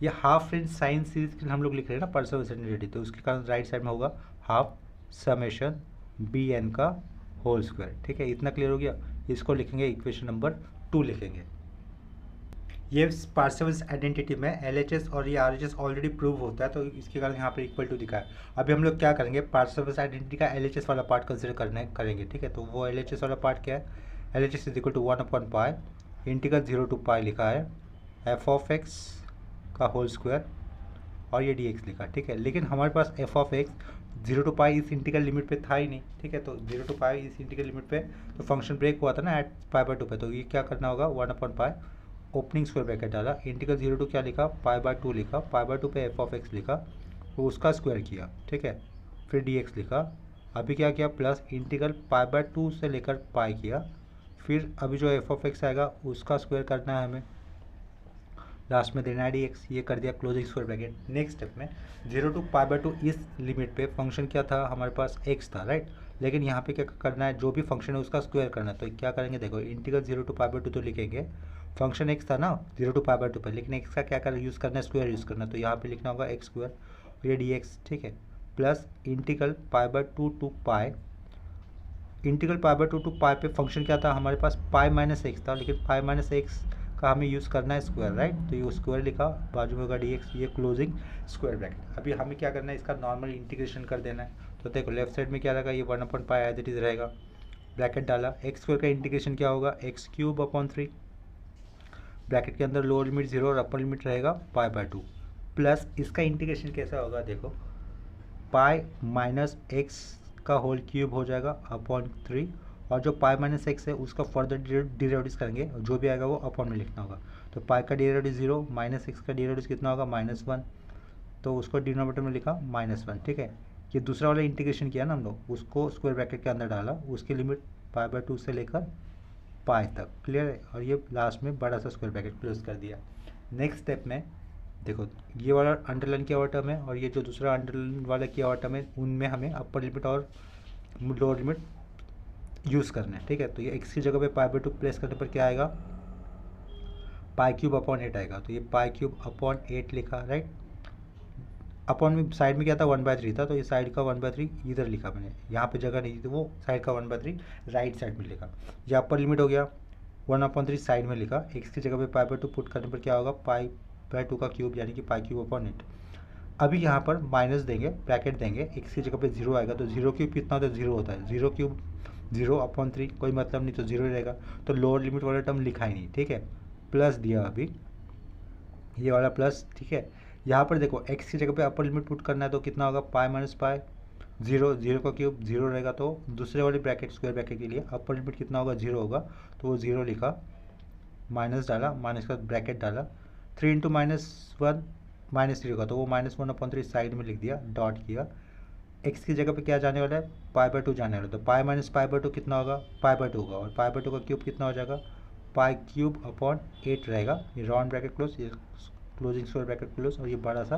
ये हाफ रेंज साइन सीरीज के लिए हम लोग लिख रहे हैं ना पार्शियल डेरिवेटिव, तो उसके कारण राइट साइड में होगा हाफ समेशन बी एन का होल स्क्वायर। ठीक है, इतना क्लियर हो गया। इसको लिखेंगे इक्वेशन नंबर 2 लिखेंगे। ये पार्सेवल्स आइडेंटिटी में एलएचएस और ये आरएचएस ऑलरेडी प्रूव होता है, तो इसके कारण यहाँ पर इक्वल टू दिखा है। अभी हम लोग क्या करेंगे, पार्सेवल्स आइडेंटिटी का एलएचएस वाला पार्ट कंसिडर करेंगे। ठीक है, तो वो एलएचएस वाला पार्ट क्या है, एलएचएस इज इक्वल टू 1/पाई इंटीग्रल 0 to पाई लिखा है एफ ऑफ एक्स का होल स्क्वायर और ये डी एक्स लिखा। ठीक है, लेकिन हमारे पास f of x 0 to pi इस इंटीग्रल लिमिट पे था ही नहीं। ठीक है, तो 0 to पाई इस इंटीग्रल लिमिट पे तो फंक्शन ब्रेक हुआ था ना एट पाई/2 पे, तो ये क्या करना होगा 1/पाई ओपनिंग स्क्वायर ब्रैकेट डाला, इंटीग्रल 0 to क्या लिखा पाई/2 लिखा, पाई/2 पे एफ ऑफ एक्स लिखा, तो उसका स्क्वायर किया। ठीक है, फिर डी एक्स लिखा, अभी क्या किया प्लस इंटीग्रल पाई/2 से लेकर पाई किया, फिर अभी जो एफ ऑफ एक्स आएगा उसका स्क्वायर करना है हमें, लास्ट में देना है डी एक्स, ये कर दिया closing square bracket. Next step में 0 to पाई/2 इस लिमिट पे फंक्शन क्या था हमारे पास एक्स था, राइट, लेकिन यहाँ पे क्या करना है, जो भी फंक्शन है उसका स्क्वायर करना है। तो क्या करेंगे देखो, इंटीग्रल 0 to पाई/2 तो लिखेंगे, फंक्शन एक्स था ना 0 to पाई/2 पे, लेकिन एक्स का क्या कर यूज़ करना है, स्क्वायर यूज़ करना है, तो यहाँ पे लिखना होगा एक्स स्क्वायर और ये डी एक्स। ठीक है, प्लस इंटीग्रल पाई/2 to पाई, इंटीग्रल पाई/2 to पाई पे फंक्शन क्या था हमारे पास पाई-x था, लेकिन पाई-x का हमें यूज़ करना है स्क्वायर, राइट, तो ये स्क्वायर लिखा, बाजू में होगा डी एक्स, ये क्लोजिंग स्क्वायर ब्रैकेट। अभी हमें क्या करना है, इसका नॉर्मल इंटीग्रेशन कर देना है। तो देखो लेफ्ट साइड में क्या रहेगा, ये 1/पाई एज इट इज़ रहेगा, ब्रैकेट डाला, एक्स स्क्वायर का इंटीग्रेशन क्या होगा x³ 3, ब्रैकेट के अंदर लोअर लिमिट 0 और अपर लिमिट रहेगा पाई/2, प्लस इसका इंटीग्रेशन कैसा होगा देखो, पाई-x का होल क्यूब हो जाएगा अपॉन 3, और जो पाई-x है उसका फर्दर डेरिवेटिव करेंगे, जो भी आएगा वो अपॉन में लिखना होगा। तो पाई का डेरिवेटिव 0, -x का डेरिवेटिव कितना होगा -1, तो उसको डिनोमिनेटर में लिखा -1। ठीक है, ये दूसरा वाला इंटीग्रेशन किया ना हम लोग, उसको स्क्वायर ब्रैकेट के अंदर डाला, उसकी लिमिट पाई/2 से लेकर पाई तक, क्लियर है, और ये लास्ट में बड़ा सा स्क्वायर ब्रैकेट क्लोज कर दिया। नेक्स्ट स्टेप में देखो, ये वाला अंडरलाइन किया हुआ टर्म है और ये जो दूसरा अंडरलाइन वाला किया हुआ टर्म है, उनमें हमें अपर लिमिट और लोअर लिमिट यूज़ करना है। ठीक है, तो ये एक्स की जगह पे पाई/2 प्लेस करने पर क्या आएगा, पाई³ 8 आएगा, तो ये पाई³ 8 लिखा, राइट, अपॉन में साइड में क्या था 1/3 था, तो ये साइड का 1/3 इधर लिखा मैंने, यहाँ पे जगह नहीं थी तो वो साइड का 1/3 राइट साइड में लिखा। ये अपर लिमिट हो गया 1/3 साइड में लिखा, एक्स की जगह पे पाई/2 पुट करने पर क्या होगा पाई/2 का क्यूब, यानी कि पाई³/8। अभी यहाँ पर माइनस देंगे, ब्रैकेट देंगे, एक्स की जगह पे 0 आएगा, तो 0³ कितना होता है 0 होता है, 0³ 0/3 कोई मतलब नहीं, तो 0 रहेगा, तो लोअर लिमिट वाला टर्म लिखा ही नहीं। ठीक है, प्लस दिया अभी ये वाला प्लस। ठीक है, यहाँ पर देखो एक्स की जगह पे अपर लिमिट पुट करना है, तो कितना होगा पाई-पाई 0, 0 का क्यूब 0 रहेगा, तो दूसरे वाले ब्रैकेट स्क्वायर ब्रैकेट के लिए अपर लिमिट कितना होगा 0 होगा, तो वो 0 लिखा, माइनस डाला, माइनस का ब्रैकेट डाला, 3 × -1 -3 होगा, तो वो -1/3 साइड में लिख दिया, डॉट किया, एक्स की जगह पे क्या जाने वाला है पाई/2 जाने वाला है, तो पाई-पाई/2 कितना होगा पाई/2 होगा, और पाई/2 का क्यूब कितना हो जाएगा पाई³ 8 रहेगा, ये राउंड ब्रैकेट क्लोज, ये क्लोजिंग स्क्वायर ब्रैकेट क्लोज, और ये बड़ा सा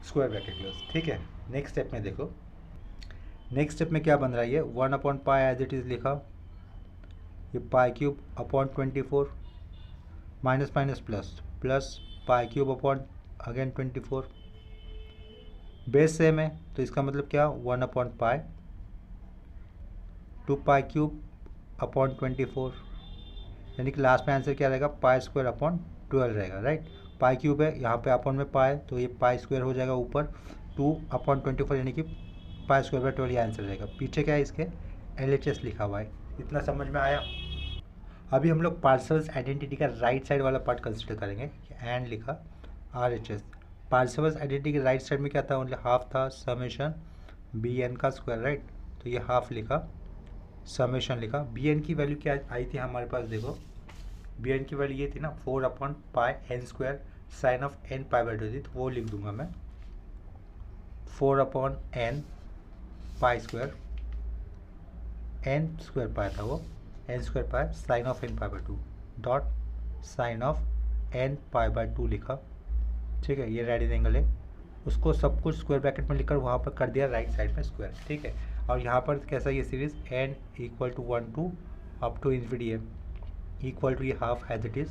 स्क्वायर ब्रैकेट क्लोज। ठीक है, नेक्स्ट स्टेप में देखो, नेक्स्ट स्टेप में क्या बन रहा है, ये 1/पाई एज इट इज़ लिखा, ये पाई³/24 माइनस माइनस प्लस, प्लस पाई³ अगेन 24, बेस सेम है, तो इसका मतलब क्या 1/पाई 2 पाई³/24, यानी कि लास्ट में आंसर क्या रहेगा पाई²/12 रहेगा, राइट, पाई³ है, यहाँ पे अपॉन में पाई, तो ये पाई² हो जाएगा ऊपर 2/24, यानी कि पाई²/12 ये आंसर रहेगा। पीछे क्या है इसके LHS लिखा हुआ है, इतना समझ में आया। अभी हम लोग पार्सेवल्स आइडेंटिटी का राइट साइड वाला पार्ट कंसिडर करेंगे, एंड लिखा RHS, पार्सेवल्स आइडेंटिटी के राइट साइड में क्या था, ओनली हाफ था समेशन BN का स्क्वायर, राइट, तो ये हाफ लिखा, समेशन लिखा, BN की वैल्यू क्या आई थी हमारे पास देखो, BN की वैल्यू ये थी ना 4/पाई n² साइन ऑफ n पाई/2 थी, तो वो लिख दूंगा मैं 4/n पाई² n² पाई था वो, n² pi sine of n पाई/2 डॉट साइन ऑफ n पाई/2 लिखा। ठीक है, ये राइट एंगल है, उसको सब कुछ स्क्वायर ब्रैकेट में लिखकर वहाँ पर कर दिया राइट साइड में स्क्वायर, ठीक है। और यहाँ पर कैसा ये series n equal to 1 to up to infinity है इक्वल टू ये half as it is.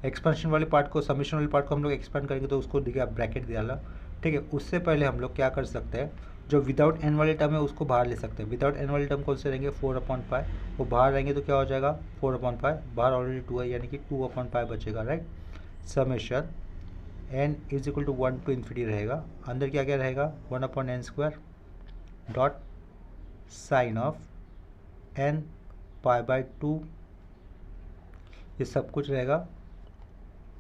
Expansion वाले पार्ट को, समेशन वाले पार्ट को हम लोग एक्सपेंड करेंगे तो उसको दिया ब्रैकेट दिया, ठीक है। उससे पहले हम लोग क्या कर सकते हैं, जो विदाउट एन वाले टर्म है उसको बाहर ले सकते हैं। विदाउट एन वाले टर्म कौन से रहेंगे, 4/π, वो बाहर रहेंगे तो क्या हो जाएगा 4/π, बाहर ऑलरेडी 2 है यानी कि 2/π बचेगा, right. Summation n is equal to 1 to infinity रहेगा, अंदर क्या क्या रहेगा 1/n² dot sine of n π/2, ये सब कुछ रहेगा,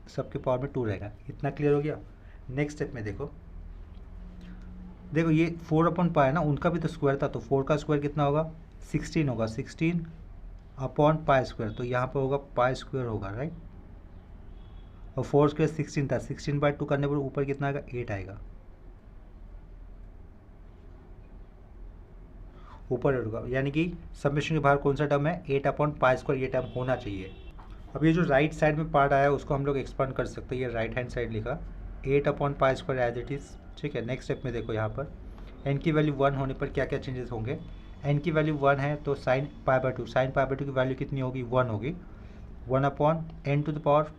सबके पावर में 2 रहेगा। इतना क्लियर हो गया। नेक्स्ट स्टेप में देखो ये 4/π है ना, उनका भी तो स्क्वायर था, तो 4 का स्क्वायर कितना होगा 16 होगा, 16/π², तो यहाँ पर होगा π² होगा, राइट। और 4² 16 था, 16/2 करने पर ऊपर कितना आएगा 8 आएगा, ऊपर 8 होगा, यानी कि समेशन के बाहर कौन सा टर्म है 8/π², ये टर्म होना चाहिए। अब ये जो राइट साइड में पार्ट आया उसको हम लोग एक्सपांड कर सकते हैं, ये राइट हैंड साइड लिखा 8/π² एज इट इज़, ठीक है। नेक्स्ट स्टेप में देखो यहाँ पर n की वैल्यू 1 होने पर क्या क्या चेंजेस होंगे। n की वैल्यू 1 है तो sin π/2, sin π/2 की वैल्यू कितनी होगी 1 होगी। 1/n to the power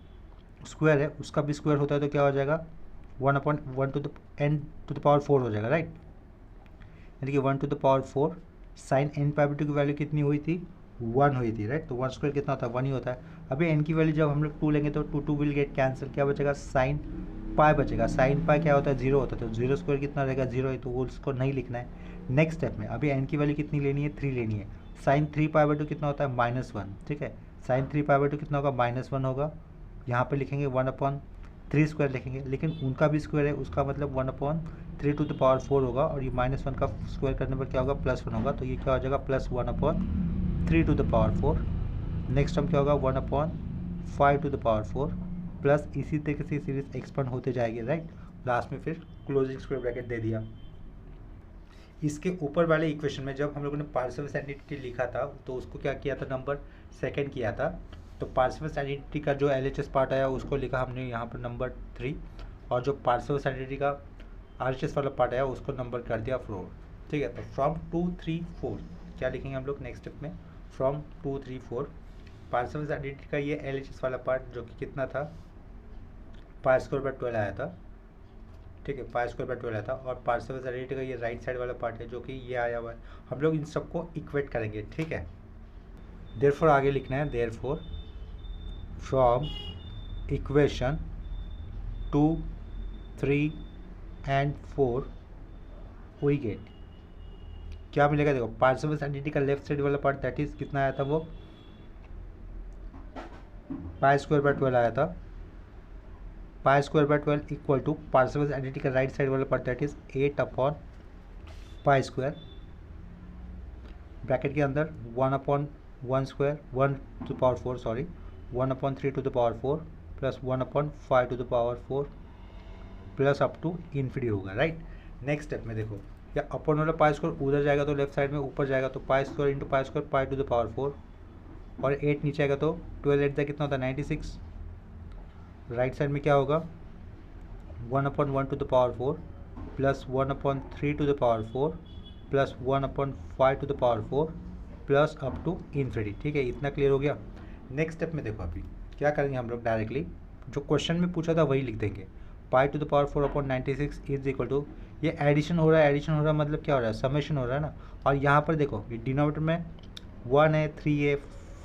square है, उसका भी स्क्वायर होता है तो क्या हो जाएगा 1/1 to the n to the power 4 हो जाएगा, राइट। यानी कि 1 to the power 4 sin n π/2 की वैल्यू कितनी हुई थी 1 हुई थी, राइट। तो 1² कितना होता है 1 ही होता है। अभी n की वैल्यू जब हम लोग 2 लेंगे तो 2 विल गेट कैंसिल, क्या बचेगा sin π बचेगा। sin π क्या होता है 0 होता है, तो 0² कितना रहेगा 0 है, तो वो उसको नहीं लिखना है। नेक्स्ट स्टेप में अभी n की वैल्यू कितनी लेनी है 3 लेनी है। sin 3 π/2 कितना होता है -1, ठीक है। sin 3 π/2 कितना होगा -1 होगा, यहाँ पे लिखेंगे 1/3² लिखेंगे, लेकिन उनका भी स्क्वायर है, उसका मतलब 1/3 टू द पावर 4 होगा, और ये -1 का स्क्वायर करने पर क्या होगा +1 होगा, तो ये क्या हो जाएगा +1/3 to the power 4। Next term क्या होगा 1/5 टू द पावर 4, प्लस इसी तरीके से सीरीज एक्सपेंड होते जाएगी, राइट। लास्ट में फिर क्लोजिंग स्क्वायर ब्रैकेट दे दिया। इसके ऊपर वाले इक्वेशन में जब हम लोगों ने पार्शियल आइडेंटिटी लिखा था तो उसको क्या किया था नंबर 2 किया था, तो पार्शियल आइडेंटिटी का जो LHS पार्ट आया उसको लिखा हमने यहाँ पर नंबर 3, और जो पार्शियल आइडेंटिटी का RHS वाला पार्ट आया उसको नंबर कर दिया 4, ठीक है। तो फ्रॉम 2, 3, 4 क्या लिखेंगे हम लोग नेक्स्ट स्टेप में, फ्रॉम 2, 3, 4 पार्शियल आइडेंटिटी का ये LHS वाला पार्ट जो कि कितना था π²/12 आया था, ठीक है, π²/12 आया था। और पार्शियल आइडेंटिटी का ये राइट साइड वाला पार्ट है जो कि ये आया हुआ है, हम लोग इन सबको इक्वेट करेंगे, ठीक है। देयरफॉर आगे लिखना है therefore from equation 2, 3 and 4 we get, क्या मिलेगा देखो पार्शियल आइडेंटिटी का लेफ्ट साइड वाला पार्ट दैट इज कितना आया था वो π²/12 आया था, π²/12 इक्वल टू पार्शियल आइडेंटिटी का राइट साइड वाला पार्ट दैट इज 8/π², ब्रैकेट के अंदर 1/1² 1 to the power 4 sorry 1/3 to the power 4 plus 1/5 to the power 4 plus up to infinity होगा, राइट। नेक्स्ट स्टेप में देखो या अपन वाला π² उधर जाएगा तो लेफ्ट साइड में ऊपर जाएगा तो π² into π² pi to the power 4, और 8 नीचे आएगा तो 12 8 कितना होता है 96। राइट साइड में क्या होगा 1/1 to the power 4 plus 1/3 to the power 4 plus 1/5 to the power 4 plus up to infinity, ठीक है। इतना क्लियर हो गया। नेक्स्ट स्टेप में देखो अभी क्या करेंगे हम लोग डायरेक्टली जो क्वेश्चन में पूछा था वही लिख देंगे, pi to the power 4/96 is equal to, ये एडिशन हो रहा है, एडिशन हो रहा है मतलब क्या हो रहा है समेशन हो रहा है ना। और यहाँ पर देखो ये डिनोमिनेटर में 1 है 3 है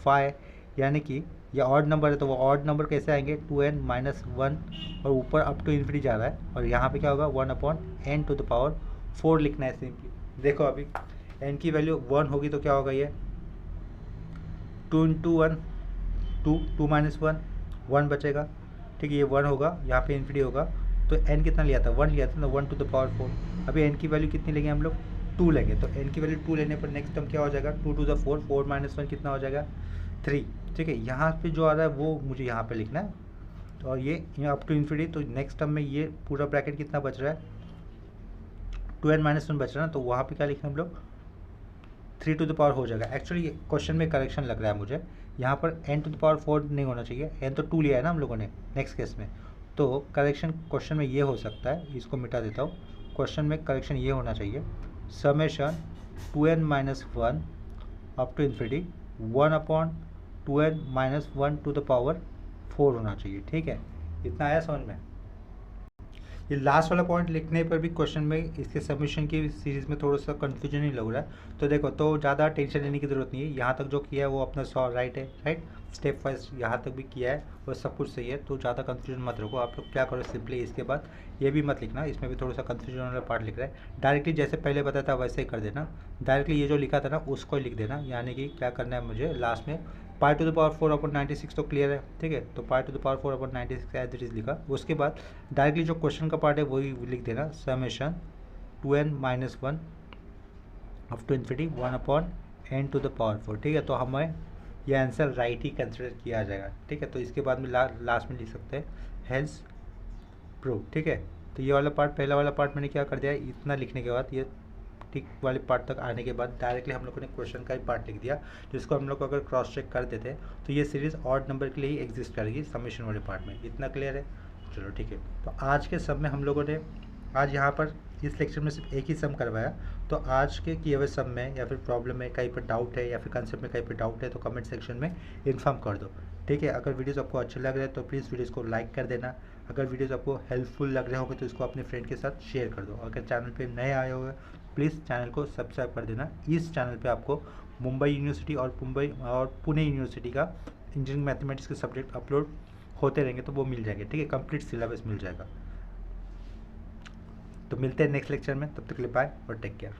5, यानी कि ये ऑड नंबर है तो वो ऑड नंबर कैसे आएंगे 2n - 1, और ऊपर अप टू इन्फिनिटी जा रहा है, और यहाँ पे क्या होगा 1/n टू द पावर 4 लिखना है सिंपली। देखो अभी n की वैल्यू 1 होगी तो क्या होगा ये 2 × 1 2 2 - 1 1 बचेगा, ठीक है। ये 1 होगा, यहाँ पे इन्फिनिटी होगा, तो n कितना लिया था 1 लिया था ना 1 टू द पावर 4। अभी n की वैल्यू कितनी लेंगे हम लोग 2 लेंगे, तो n की वैल्यू 2 लेने पर नेक्स्ट टर्म क्या हो जाएगा 2 टू द 4 4 - 1 कितना हो जाएगा 3, ठीक है। यहाँ पे जो आ रहा है वो मुझे यहाँ पे लिखना है, और ये अप टू इन्फिनिटी, तो नेक्स्ट टर्म में ये पूरा ब्रैकेट कितना बच रहा है 2n - 1 बच रहा है ना, तो वहाँ पे क्या लिखें हम लोग 3 टू द पावर हो जाएगा। एक्चुअली ये क्वेश्चन में करेक्शन लग रहा है मुझे, यहाँ पर n टू द पावर 4 नहीं होना चाहिए, n तो 2 लिया है ना हम लोगों ने नेक्स्ट केस में, तो करेक्शन क्वेश्चन में ये हो सकता है, इसको मिटा देता हूँ। क्वेश्चन में करेक्शन ये होना चाहिए, summation 2n-1 up to infinity 1/2n-1 to the power 4 होना चाहिए। ठीक है, इतना आया समझ में। ये लास्ट वाला पॉइंट लिखने पर भी क्वेश्चन में इसके सबमिशन की सीरीज़ में थोड़ा सा कन्फ्यूजन ही लग रहा है। तो देखो, तो ज़्यादा टेंशन लेने की ज़रूरत नहीं है। यहाँ तक जो किया है वो अपना राइट है, राइट स्टेप वाइज यहाँ तक भी किया है वो सब कुछ सही है। तो ज़्यादा कन्फ्यूजन मत रखो। आप लोग क्या करो, सिंपली इसके बाद ये भी मत लिखना, इसमें भी थोड़ा सा कन्फ्यूजन वाला पार्ट लिख रहा है। डायरेक्टली जैसे पहले बताया था वैसे ही कर देना, डायरेक्टली ये जो लिखा था ना उसको ही लिख देना। यानी कि क्या करना है मुझे लास्ट में, पाई टू द पावर 4/96 तो क्लियर है, ठीक है। तो pi to the power 4/96 as it is लिखा। उसके बाद डायरेक्टली जो क्वेश्चन का पार्ट है वही लिख देना, summation 2n-1 up to infinity 1/n to the power 4। ठीक है, तो हमें यह आंसर राइट ही कंसिडर किया जाएगा। ठीक है, तो इसके बाद में लास्ट में लिख सकते हैं हेल्स प्रूव। ठीक है, तो ये वाला पार्ट, पहला वाला पार्ट मैंने क्या कर दिया, इतना लिखने के बाद ये ठीक वाले पार्ट तक आने के बाद डायरेक्टली हम लोगों ने क्वेश्चन का ही पार्ट लिख दिया, जिसको हम लोग अगर क्रॉस चेक कर देते तो ये सीरीज़ ऑड नंबर के लिए ही एग्जिस्ट करेगी समेशन वाले पार्ट में। इतना क्लियर है, चलो ठीक है। तो आज के सब में हम लोगों ने आज यहाँ पर इस लेक्चर में सिर्फ एक ही सम करवाया। तो आज के किए हुए सम में या फिर प्रॉब्लम में कहीं पर डाउट है या फिर कंसेप्ट में कहीं पर डाउट है तो कमेंट सेक्शन में इन्फॉर्म कर दो। ठीक है, अगर वीडियोस आपको अच्छे लग रहे हैं तो प्लीज़ वीडियोस को लाइक कर देना। अगर वीडियोस आपको हेल्पफुल लग रहे होंगे तो इसको अपने फ्रेंड के साथ शेयर कर दो। अगर चैनल पे नए आए होंगे प्लीज़ चैनल को सब्सक्राइब कर देना। इस चैनल पे आपको मुंबई यूनिवर्सिटी और पुणे यूनिवर्सिटी का इंजीनियरिंग मैथमेटिक्स के सब्जेक्ट अपलोड होते रहेंगे, तो वो मिल जाएंगे। ठीक है, कंप्लीट सिलेबस मिल जाएगा। तो मिलते हैं नेक्स्ट लेक्चर में, तब तक के लिए बाय और टेक केयर।